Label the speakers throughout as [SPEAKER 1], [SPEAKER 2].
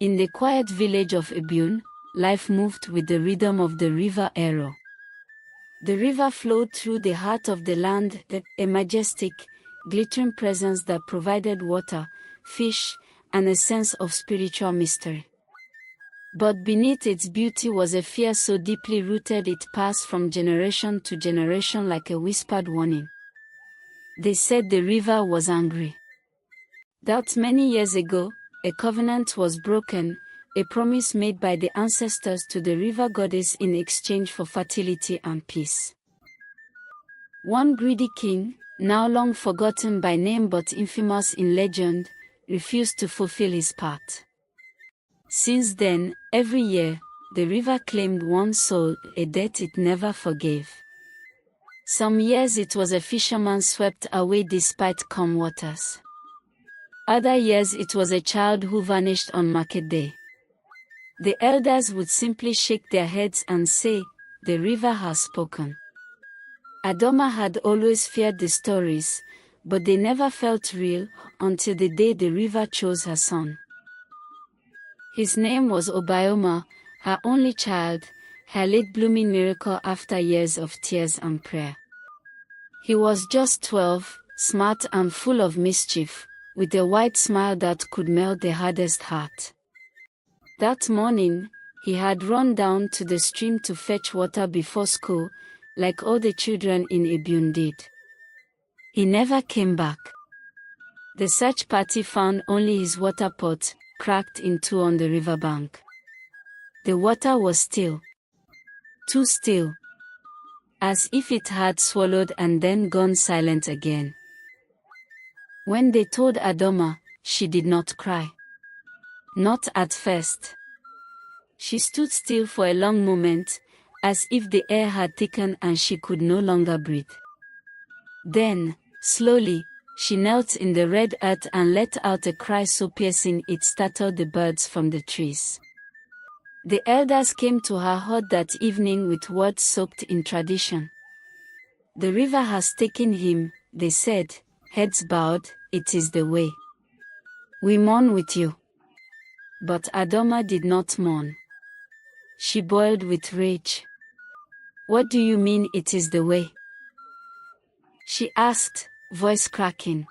[SPEAKER 1] In the quiet village of Ibune, life moved with the rhythm of the river Ero. The river flowed through the heart of the land, a majestic, glittering presence that provided water, fish, and a sense of spiritual mystery. But beneath its beauty was a fear so deeply rooted it passed from generation to generation like a whispered warning. They said the river was angry. That many years ago, a covenant was broken, a promise made by the ancestors to the river goddess in exchange for fertility and peace. One greedy king, now long forgotten by name but infamous in legend, refused to fulfill his part. Since then, every year, the river claimed one soul, a debt it never forgave. Some years it was a fisherman swept away despite calm waters. Other years it was a child who vanished on market day. The elders would simply shake their heads and say, "The river has spoken." Adama had always feared the stories, but they never felt real, until the day the river chose her son. His name was Adaoma, her only child, her late blooming miracle after years of tears and prayer. He was just 12, smart and full of mischief, with a wide smile that could melt the hardest heart. That morning, he had run down to the stream to fetch water before school, like all the children in Ibune did. He never came back. The search party found only his water pot, cracked in two on the riverbank. The water was still. Too still. As if it had swallowed and then gone silent again. When they told Adaoma, she did not cry. Not at first. She stood still for a long moment, as if the air had thickened and she could no longer breathe. Then, slowly, she knelt in the red earth and let out a cry so piercing it startled the birds from the trees. The elders came to her hut that evening with words soaked in tradition. "The river has taken him," they said, heads bowed, "it is the way. We mourn with you." But Adaoma did not mourn. She boiled with rage. "What do you mean it is the way?" she asked, voice cracking.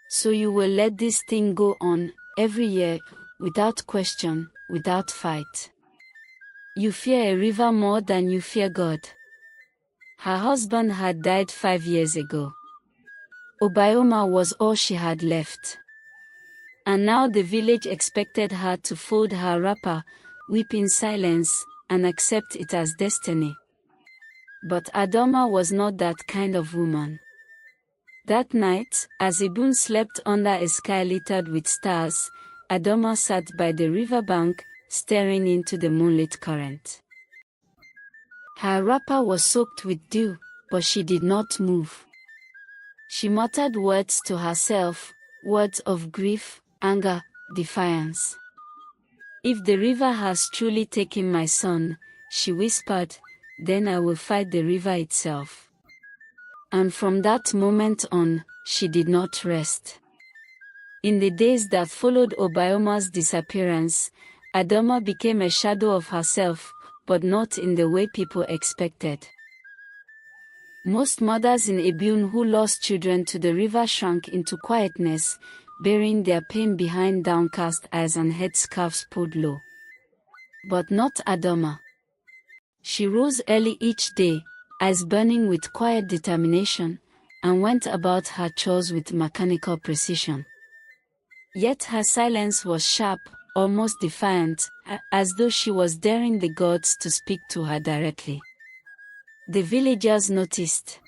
[SPEAKER 1] "So you will let this thing go on, every year, without question, without fight? You fear a river more than you fear God." Her husband had died 5 years ago. Adaoma was all she had left. And now the village expected her to fold her wrapper, weep in silence, and accept it as destiny. But Adaoma was not that kind of woman. That night, as Ibune slept under a sky littered with stars, Adaoma sat by the riverbank, staring into the moonlit current. Her wrapper was soaked with dew, but she did not move. She muttered words to herself, words of grief, anger, defiance. "If the river has truly taken my son," she whispered, "then I will fight the river itself." And from that moment on, she did not rest. In the days that followed Adaoma's disappearance, Adaoma became a shadow of herself, but not in the way people expected. Most mothers in Ibune who lost children to the river shrank into quietness, burying their pain behind downcast eyes and headscarves pulled low. But not Adaoma. She rose early each day, eyes burning with quiet determination, and went about her chores with mechanical precision. Yet her silence was sharp, almost defiant, as though she was daring the gods to speak to her directly. The villagers noticed.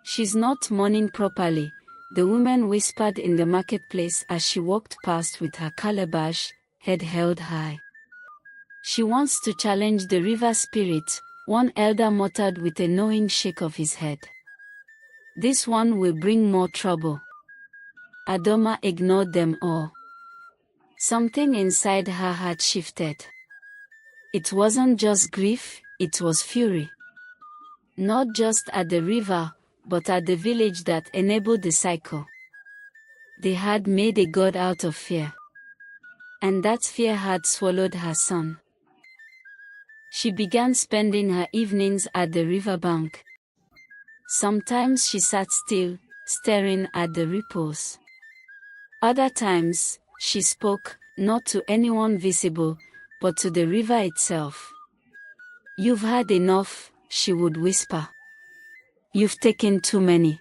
[SPEAKER 1] "She's not mourning properly," the woman whispered in the marketplace as she walked past with her calabash, head held high. "She wants to challenge the river spirit," one elder muttered with a knowing shake of his head. "This one will bring more trouble." Adaoma ignored them all. Something inside her had shifted. It wasn't just grief, it was fury. Not just at the river, but at the village that enabled the cycle. They had made a god out of fear. And that fear had swallowed her son. She began spending her evenings at the riverbank. Sometimes she sat still, staring at the ripples. Other times, she spoke, not to anyone visible, but to the river itself. "You've had enough," she would whisper. "You've taken too many."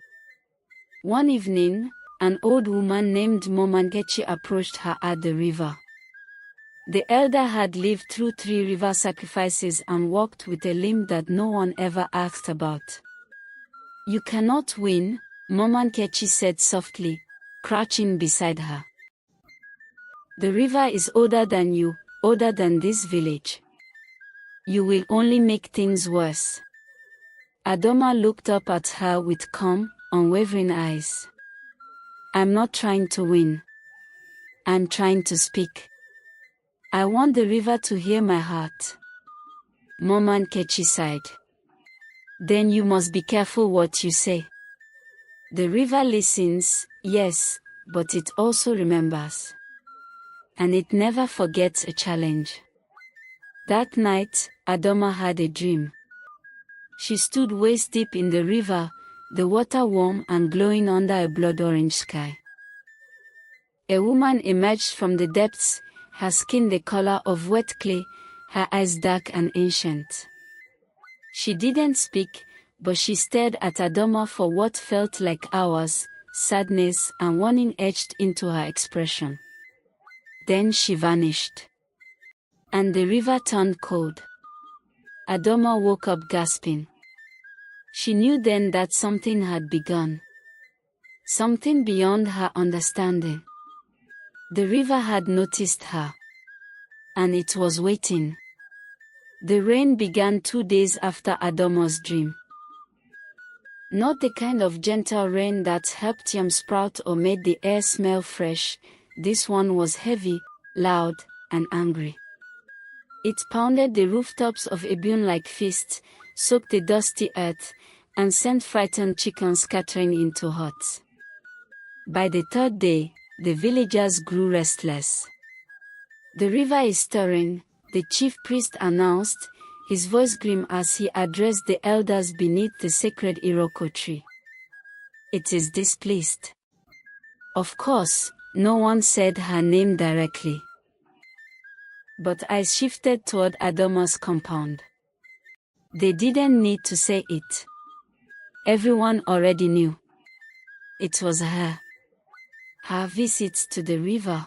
[SPEAKER 1] One evening, an old woman named Momangechi approached her at the river. The elder had lived through 3 river sacrifices and walked with a limp that no one ever asked about. "You cannot win," Momangechi said softly, crouching beside her. "The river is older than you, older than this village. You will only make things worse." Adama looked up at her with calm, unwavering eyes. "I'm not trying to win. I'm trying to speak. I want the river to hear my heart." Momangechi sighed. "Then you must be careful what you say. The river listens, yes, but it also remembers. And it never forgets a challenge." That night, Adama had a dream. She stood waist deep in the river, the water warm and glowing under a blood-orange sky. A woman emerged from the depths, her skin the color of wet clay, her eyes dark and ancient. She didn't speak, but she stared at Adama for what felt like hours, sadness and warning etched into her expression. Then she vanished. And the river turned cold. Adama woke up gasping. She knew then that something had begun. Something beyond her understanding. The river had noticed her. And it was waiting. The rain began 2 days after Adama's dream. Not the kind of gentle rain that helped yam sprout or made the air smell fresh. This one was heavy, loud, and angry. It pounded the rooftops of Ibune like fists, soaked the dusty earth, and sent frightened chickens scattering into huts. By the 3rd day, the villagers grew restless. "The river is stirring," the chief priest announced, his voice grim as he addressed the elders beneath the sacred Iroko tree. "It is displeased." Of course, no one said her name directly. But eyes shifted toward Adama's compound. They didn't need to say it. Everyone already knew. It was her. Her visits to the river.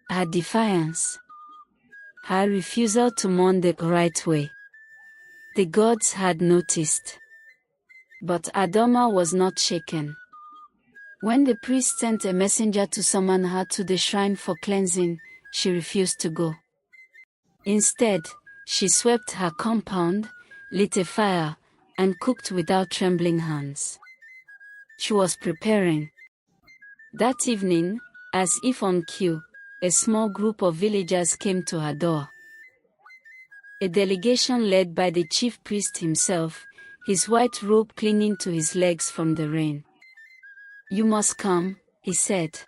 [SPEAKER 1] Her defiance. Her refusal to mourn the right way. The gods had noticed. But Adama was not shaken. When the priest sent a messenger to summon her to the shrine for cleansing, she refused to go. Instead, she swept her compound, lit a fire, and cooked without trembling hands. She was preparing. That evening, as if on cue, a small group of villagers came to her door. A delegation led by the chief priest himself, his white robe clinging to his legs from the rain. "You must come," he said.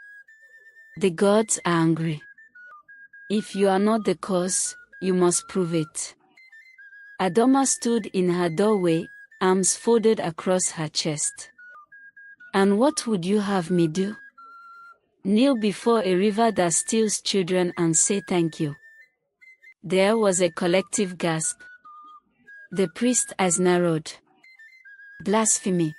[SPEAKER 1] "The gods are angry. If you are not the cause, you must prove it." Adama stood in her doorway, arms folded across her chest. "And what would you have me do? Kneel before a river that steals children and say thank you?" There was a collective gasp. The priest's eyes narrowed. Blasphemy.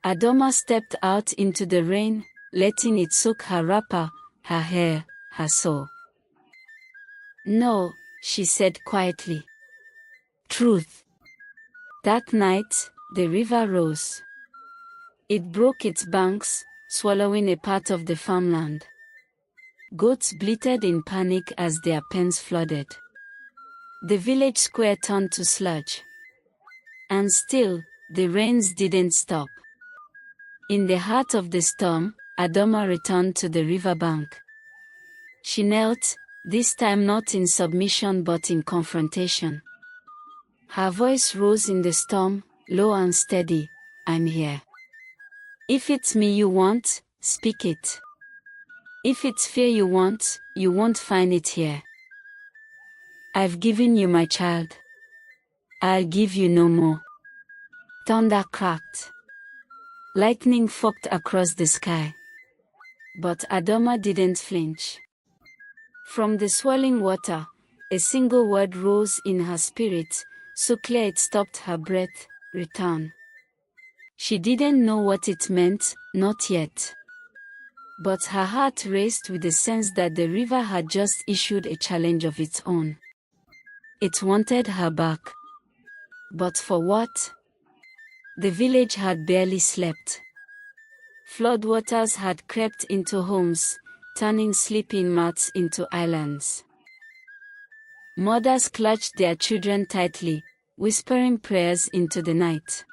[SPEAKER 1] Adama stepped out into the rain, letting it soak her wrapper, her hair, her soul. "No," she said quietly. "Truth." That night, the river rose. It broke its banks, swallowing a part of the farmland. Goats bleated in panic as their pens flooded. The village square turned to sludge. And still, the rains didn't stop. In the heart of the storm, Adama returned to the riverbank. She knelt, this time not in submission but in confrontation. Her voice rose in the storm, low and steady. "I'm here. If it's me you want, speak it. If it's fear you won't find it here. I've given you my child. I'll give you no more. Thunder cracked. Lightning forked across the sky. But Adama didn't flinch. From the swirling water, a single word rose in her spirit, so clear it stopped her breath: return. She didn't know what it meant, not yet. But her heart raced with the sense that the river had just issued a challenge of its own. It wanted her back. But for what? The village had barely slept. Floodwaters had crept into homes, turning sleeping mats into islands. Mothers clutched their children tightly, whispering prayers into the night.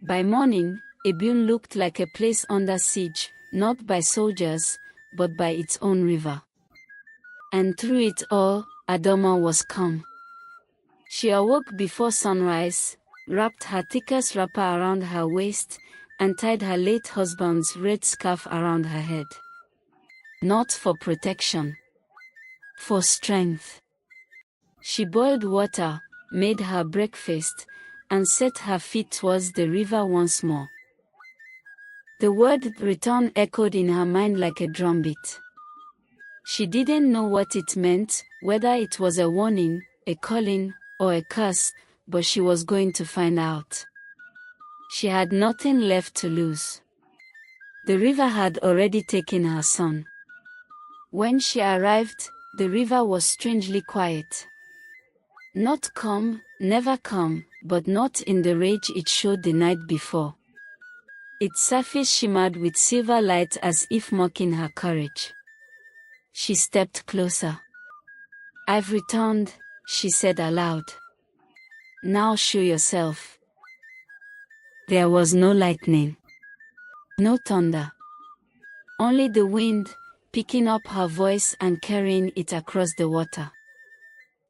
[SPEAKER 1] By morning, Ibune looked like a place under siege, not by soldiers, but by its own river. And through it all, Adaoma was calm. She awoke before sunrise, wrapped her thickest wrapper around her waist, and tied her late husband's red scarf around her head. Not for protection. For strength. She boiled water, made her breakfast, and set her feet towards the river once more. The word return echoed in her mind like a drumbeat. She didn't know what it meant, whether it was a warning, a calling, or a curse, but she was going to find out. She had nothing left to lose. The river had already taken her son. When she arrived, the river was strangely quiet. Not calm, never calm, but not in the rage it showed the night before. Its surface shimmered with silver light as if mocking her courage. She stepped closer. "I've returned," she said aloud. "Now show yourself." There was no lightning. No thunder. Only the wind, picking up her voice and carrying it across the water.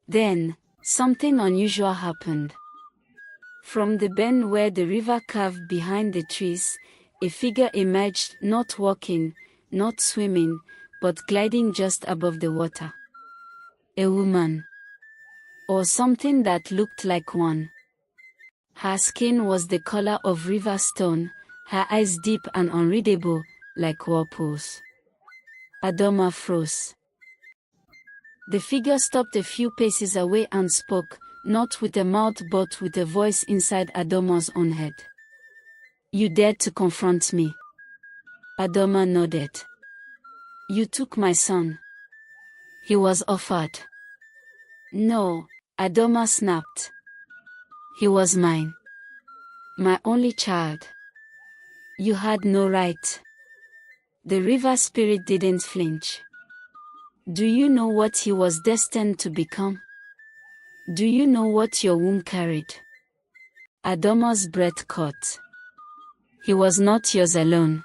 [SPEAKER 1] Then, something unusual happened. From the bend where the river curved behind the trees, a figure emerged, not walking, not swimming, but gliding just above the water. A woman. Or something that looked like one. Her skin was the color of river stone, her eyes deep and unreadable, like whirlpools. Adama froze. The figure stopped a few paces away and spoke, not with a mouth but with a voice inside Adoma's own head. "You dared to confront me." Adama nodded. "You took my son." He was offered. "No," Adama snapped. "He was mine. My only child. You had no right." The river spirit didn't flinch. "Do you know what he was destined to become? Do you know what your womb carried?" Adoma's breath caught. "He was not yours alone.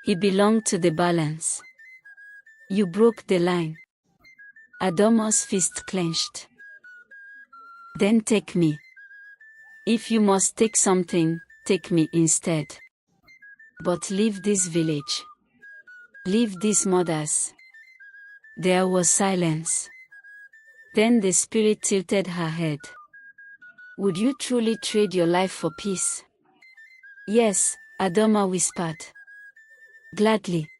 [SPEAKER 1] He belonged to the balance. You broke the line." Adoma's fist clenched. "Then take me. If you must take something, take me instead. But leave this village. Leave these mothers." There was silence. Then the spirit tilted her head. "Would you truly trade your life for peace?" "Yes," Adama whispered. "Gladly."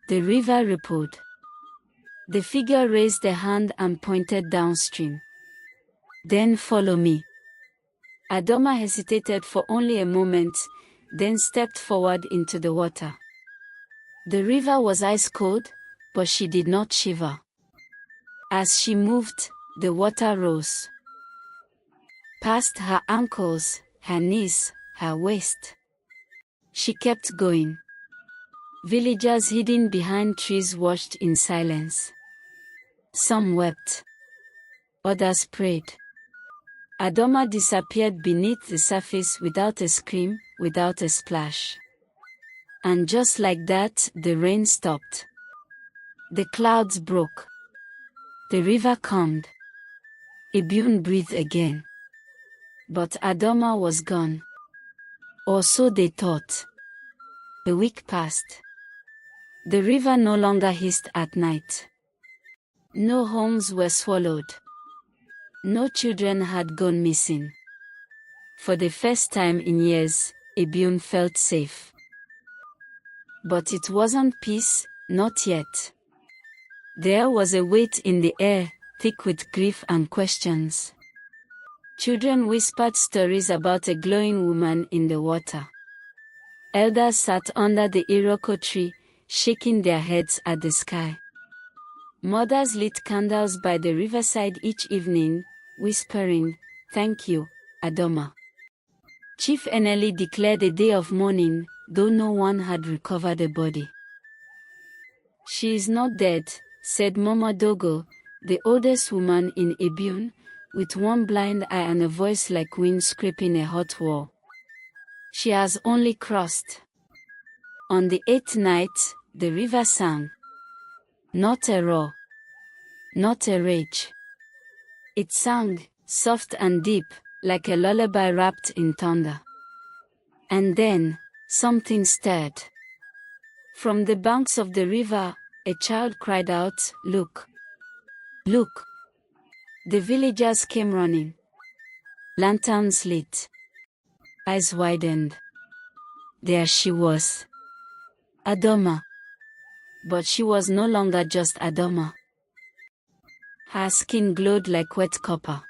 [SPEAKER 1] The river rippled. The figure raised a hand and pointed downstream. "Then follow me." Adama hesitated for only a moment, then stepped forward into the water. The river was ice cold, but she did not shiver. As she moved, the water rose. Past her ankles, her knees, her waist. She kept going. Villagers hidden behind trees watched in silence. Some wept. Others prayed. Adama disappeared beneath the surface without a scream, without a splash. And just like that, the rain stopped. The clouds broke. The river calmed. Ibune breathed again. But Adama was gone. Or so they thought. A week passed. The river no longer hissed at night. No homes were swallowed. No children had gone missing. For the first time in years, Ibune felt safe. But it wasn't peace, not yet. There was a weight in the air, thick with grief and questions. Children whispered stories about a glowing woman in the water. Elders sat under the Iroko tree, shaking their heads at the sky. Mothers lit candles by the riverside each evening, whispering, "Thank you, Adama." Chief Eneli declared a day of mourning, though no one had recovered a body. "She is not dead," said Mama Dogo, the oldest woman in Ibune, with one blind eye and a voice like wind scraping a hot wall. "She has only crossed." On the 8th night, the river sang. Not a roar. Not a rage. It sang, soft and deep, like a lullaby wrapped in thunder. And then, something stirred. From the banks of the river, a child cried out, "Look! Look!" The villagers came running. Lanterns lit. Eyes widened. There she was. Adama. But she was no longer just Adama. Her skin glowed like wet copper.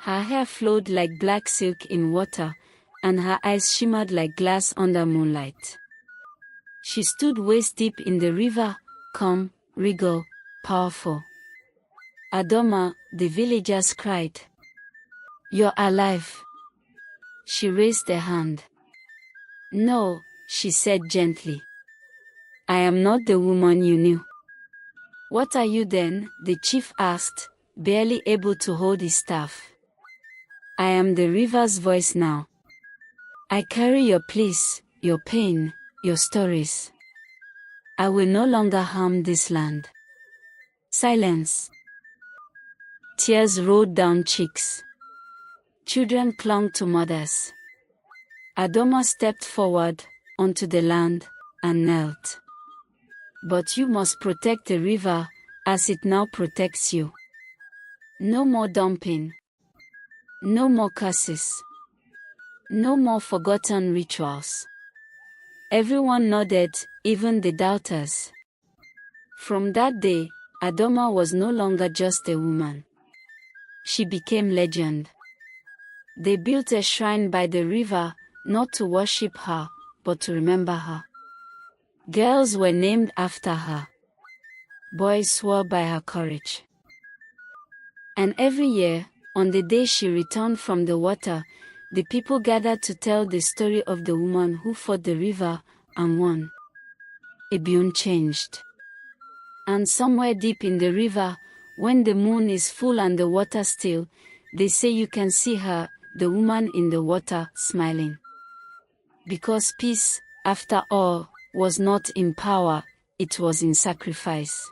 [SPEAKER 1] Her hair flowed like black silk in water, and her eyes shimmered like glass under moonlight. She stood waist deep in the river, calm, regal, powerful. "Adoma," the villagers cried. "You're alive." She raised a hand. "No," she said gently. "I am not the woman you knew." "What are you then?" the chief asked, barely able to hold his staff. "I am the river's voice now. I carry your pleas, your pain, your stories. I will no longer harm this land." Silence. Tears rolled down cheeks. Children clung to mothers. Adoma stepped forward, onto the land, and knelt. "But you must protect the river, as it now protects you. No more dumping. No more curses. No more forgotten rituals." Everyone nodded, even the doubters. From that day, Adoma was no longer just a woman. She became legend. They built a shrine by the river, not to worship her, but to remember her. Girls were named after her. Boys swore by her courage. And every year, on the day she returned from the water, the people gathered to tell the story of the woman who fought the river and won. Ibune changed. And somewhere deep in the river, when the moon is full and the water still, they say you can see her, the woman in the water, smiling. Because peace, after all, was not in power, it was in sacrifice.